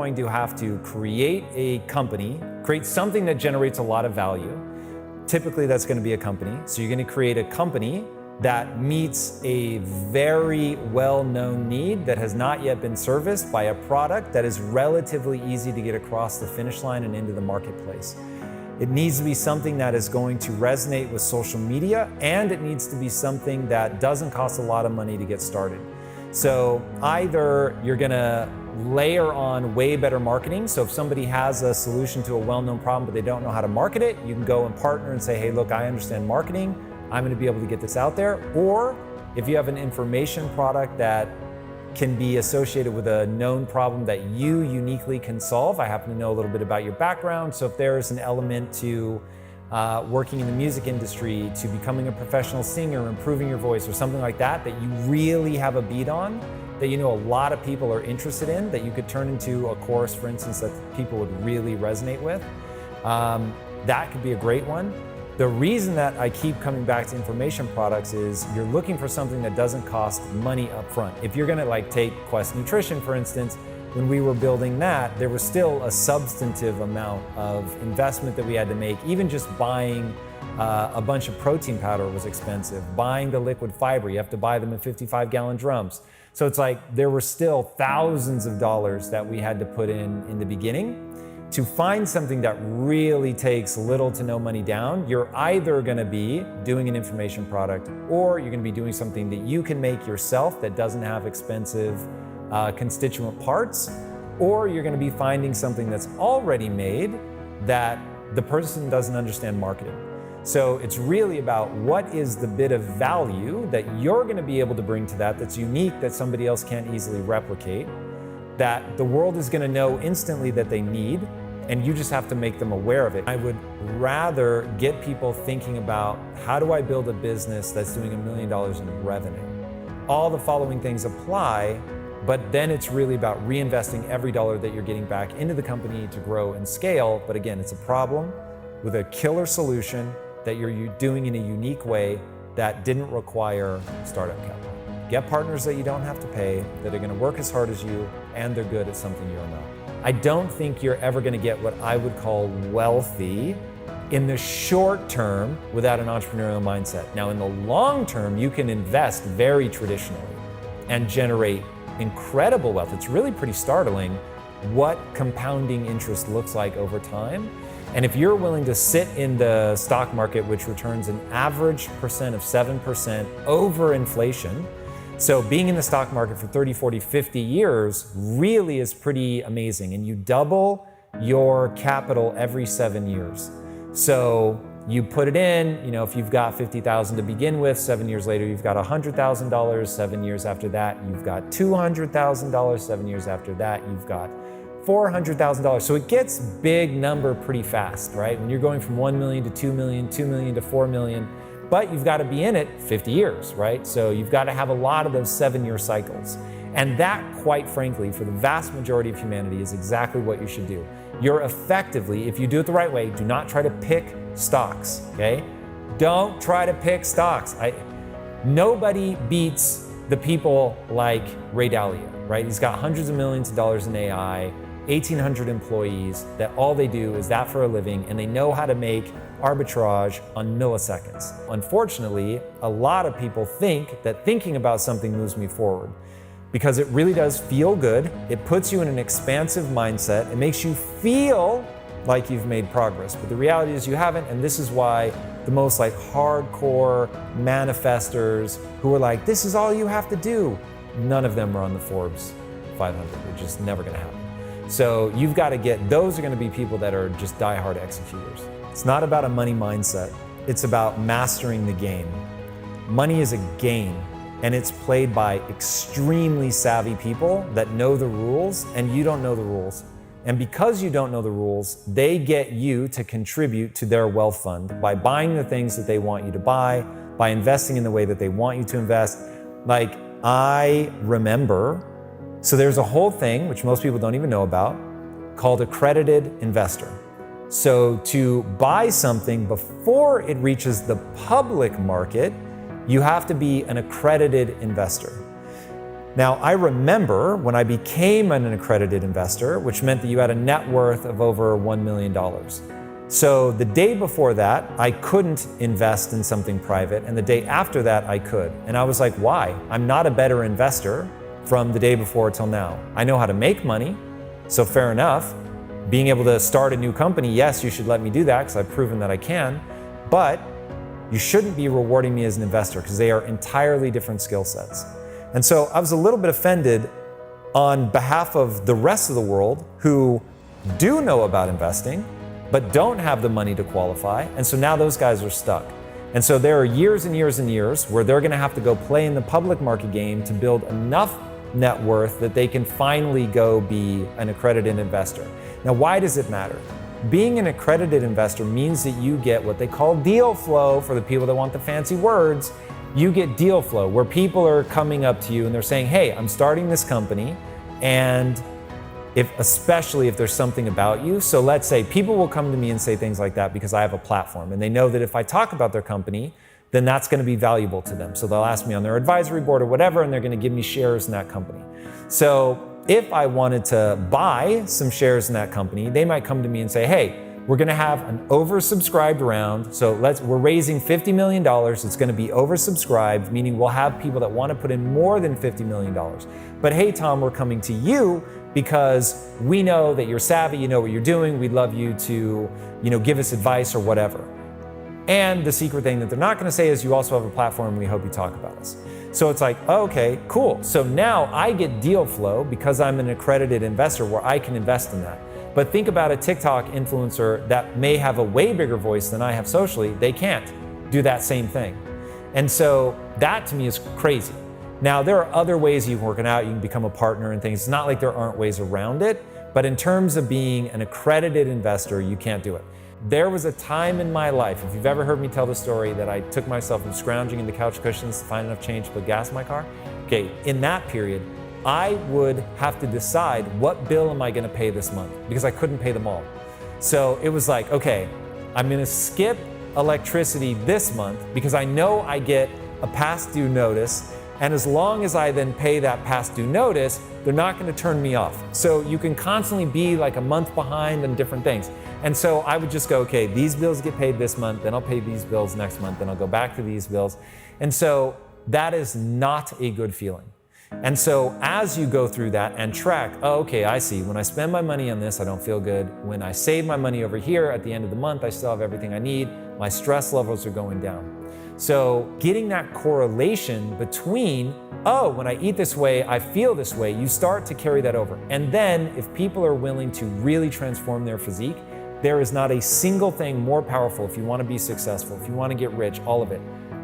going to have to create a company, create something that generates a lot of value. Typically that's going to be a company. So you're going to create a company that meets a very well-known need that has not yet been serviced by a product that is relatively easy to get across the finish line and into the marketplace. It needs to be something that is going to resonate with social media, and it needs to be something that doesn't cost a lot of money to get started. So either you're gonna layer on way better marketing. So if somebody has a solution to a well-known problem, but they don't know how to market it, you can go and partner and say, hey, look, I understand marketing. I'm gonna be able to get this out there. Or if you have an information product that can be associated with a known problem that you uniquely can solve. I happen to know a little bit about your background. So if there's an element to working in the music industry, to becoming a professional singer, improving your voice, or something like that, that you really have a beat on, that you know a lot of people are interested in, that you could turn into a course, for instance, that people would really resonate with, that could be a great one. The reason that I keep coming back to information products is you're looking for something that doesn't cost money up front. If you're gonna take Quest Nutrition, for instance, when we were building that, there was still a substantive amount of investment that we had to make. Even just buying a bunch of protein powder was expensive. Buying the liquid fiber, you have to buy them in 55-gallon drums. So it's like there were still thousands of dollars that we had to put in the beginning. To find something that really takes little to no money down, you're either gonna be doing an information product, or you're gonna be doing something that you can make yourself that doesn't have expensive constituent parts, or you're gonna be finding something that's already made that the person doesn't understand marketing. So it's really about what is the bit of value that you're gonna be able to bring to that that's unique, that somebody else can't easily replicate, that the world is gonna know instantly that they need, and you just have to make them aware of it. I would rather get people thinking about, how do I build a business that's doing $1 million in revenue? All the following things apply, but then it's really about reinvesting every dollar that you're getting back into the company to grow and scale. But again, it's a problem with a killer solution that you're doing in a unique way that didn't require startup capital. Get partners that you don't have to pay, that are gonna work as hard as you, and they're good at something you're not. I don't think you're ever gonna get what I would call wealthy in the short term without an entrepreneurial mindset. Now, in the long term, you can invest very traditionally and generate incredible wealth. It's really pretty startling what compounding interest looks like over time. And if you're willing to sit in the stock market, which returns an average percent of 7% over inflation, so being in the stock market for 30, 40, 50 years really is pretty amazing. And you double your capital every 7 years. So you put it in, if you've got $50,000 to begin with, 7 years later, you've got $100,000. 7 years after that, you've got $200,000. 7 years after that, you've got $400,000. So it gets big number pretty fast, right? When you're going from 1 million to 2 million, 2 million to 4 million, but you've got to be in it 50 years, right? So you've got to have a lot of those 7-year cycles. And that, quite frankly, for the vast majority of humanity is exactly what you should do. You're effectively, if you do it the right way, do not try to pick stocks, okay? Don't try to pick stocks. Nobody beats the people like Ray Dalio, right? He's got hundreds of millions of dollars in AI, 1,800 employees that all they do is that for a living, and they know how to make arbitrage on milliseconds. Unfortunately, a lot of people think that thinking about something moves me forward, because it really does feel good. It puts you in an expansive mindset. It makes you feel like you've made progress, but the reality is you haven't, and this is why the most hardcore manifestors who are like, this is all you have to do, none of them are on the Forbes 500. They're just never gonna happen. So you've got to those are gonna be people that are just diehard executors. It's not about a money mindset. It's about mastering the game. Money is a game, and it's played by extremely savvy people that know the rules, and you don't know the rules. And because you don't know the rules, they get you to contribute to their wealth fund by buying the things that they want you to buy, by investing in the way that they want you to invest. I remember, so there's a whole thing, which most people don't even know about, called accredited investor. So to buy something before it reaches the public market, you have to be an accredited investor. Now, I remember when I became an accredited investor, which meant that you had a net worth of over $1 million. So the day before that, I couldn't invest in something private, and the day after that, I could. And I was like, why? I'm not a better investor from the day before till now. I know how to make money, so fair enough. Being able to start a new company, yes, you should let me do that because I've proven that I can, but you shouldn't be rewarding me as an investor because they are entirely different skill sets. And so I was a little bit offended on behalf of the rest of the world who do know about investing, but don't have the money to qualify. And so now those guys are stuck. And so there are years and years and years where they're gonna have to go play in the public market game to build enough net worth that they can finally go be an accredited investor. Now, why does it matter? Being an accredited investor means that you get what they call deal flow. For the people that want the fancy words, you get deal flow where people are coming up to you and they're saying, hey, I'm starting this company, and especially if there's something about you. So let's say people will come to me and say things like that because I have a platform, and they know that if I talk about their company, then that's going to be valuable to them. So they'll ask me on their advisory board or whatever, and they're going to give me shares in that company. So if I wanted to buy some shares in that company, they might come to me and say, hey, we're going to have an oversubscribed round. So we're raising $50 million. It's going to be oversubscribed, meaning we'll have people that want to put in more than $50 million. But hey, Tom, we're coming to you because we know that you're savvy, you know what you're doing. We'd love you to, give us advice or whatever. And the secret thing that they're not going to say is you also have a platform and we hope you talk about us. So it's like, okay, cool. So now I get deal flow because I'm an accredited investor where I can invest in that. But think about a TikTok influencer that may have a way bigger voice than I have socially. They can't do that same thing. And so that to me is crazy. Now, there are other ways you can work it out. You can become a partner and things. It's not like there aren't ways around it. But in terms of being an accredited investor, you can't do it. There was a time in my life, if you've ever heard me tell the story, that I took myself from scrounging into couch cushions to find enough change to put gas in my car. Okay, in that period, I would have to decide what bill am I going to pay this month because I couldn't pay them all. So it was like, okay, I'm going to skip electricity this month because I know I get a past due notice. And as long as I then pay that past due notice, they're not going to turn me off. So you can constantly be like a month behind on different things. And so I would just go, okay, these bills get paid this month, then I'll pay these bills next month, then I'll go back to these bills. And so that is not a good feeling. And so as you go through that and track, oh, okay, I see. When I spend my money on this, I don't feel good. When I save my money over here at the end of the month, I still have everything I need. My stress levels are going down. So getting that correlation between, oh, when I eat this way, I feel this way, you start to carry that over. And then if people are willing to really transform their physique, there is not a single thing more powerful if you want to be successful, if you want to get rich, all of it.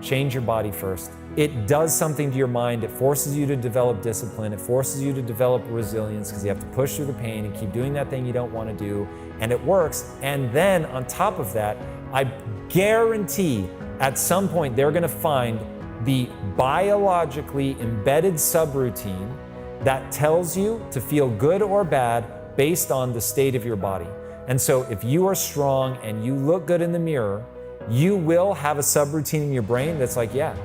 Change your body first. It does something to your mind. It forces you to develop discipline. It forces you to develop resilience because you have to push through the pain and keep doing that thing you don't want to do. And it works. And then on top of that, I guarantee at some point they're going to find the biologically embedded subroutine that tells you to feel good or bad based on the state of your body. And so if you are strong and you look good in the mirror, you will have a subroutine in your brain that's like, yeah,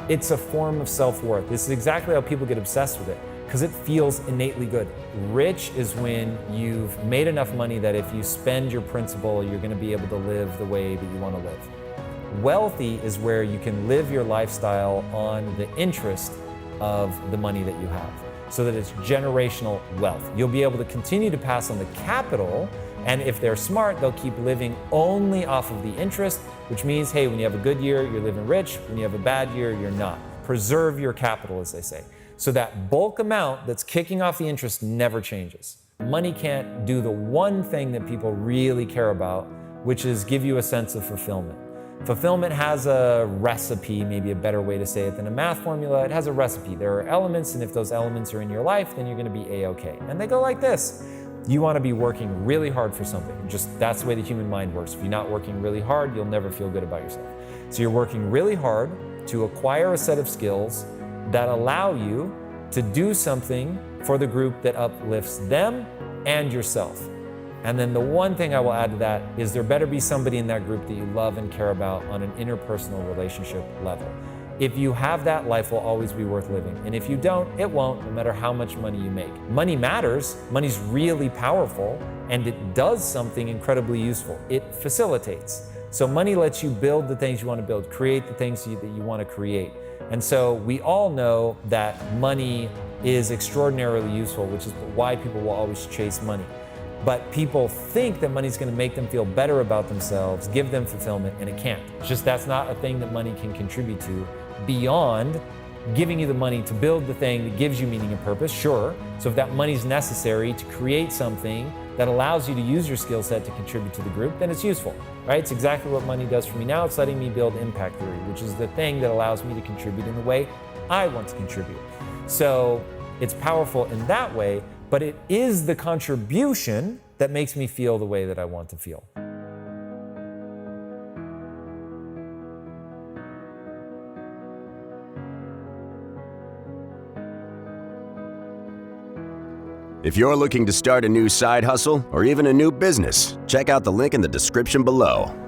it's a form of self-worth. This is exactly how people get obsessed with it because it feels innately good. Rich is when you've made enough money that if you spend your principal, you're going to be able to live the way that you want to live. Wealthy is where you can live your lifestyle on the interest of the money that you have, so that it's generational wealth. You'll be able to continue to pass on the capital, and if they're smart, they'll keep living only off of the interest, which means, hey, when you have a good year, you're living rich. When you have a bad year, you're not. Preserve your capital, as they say. So that bulk amount that's kicking off the interest never changes. Money can't do the one thing that people really care about, which is give you a sense of fulfillment. Fulfillment has a recipe, maybe a better way to say it than a math formula. It has a recipe. There are elements, and if those elements are in your life, then you're going to be A-okay. And they go like this. You want to be working really hard for something. That's the way the human mind works. If you're not working really hard, you'll never feel good about yourself. So you're working really hard to acquire a set of skills that allow you to do something for the group that uplifts them and yourself. And then the one thing I will add to that is there better be somebody in that group that you love and care about on an interpersonal relationship level. If you have that, life will always be worth living. And if you don't, it won't, no matter how much money you make. Money matters, money's really powerful, and it does something incredibly useful. It facilitates. So money lets you build the things you want to build, create the things that you want to create. And so we all know that money is extraordinarily useful, which is why people will always chase money. But people think that money's going to make them feel better about themselves, give them fulfillment, and it can't. It's just that's not a thing that money can contribute to beyond giving you the money to build the thing that gives you meaning and purpose, sure. So if that money's necessary to create something that allows you to use your skill set to contribute to the group, then it's useful, right? It's exactly what money does for me now. It's letting me build impact theory, which is the thing that allows me to contribute in the way I want to contribute. So it's powerful in that way, but it is the contribution that makes me feel the way that I want to feel. If you're looking to start a new side hustle or even a new business, check out the link in the description below.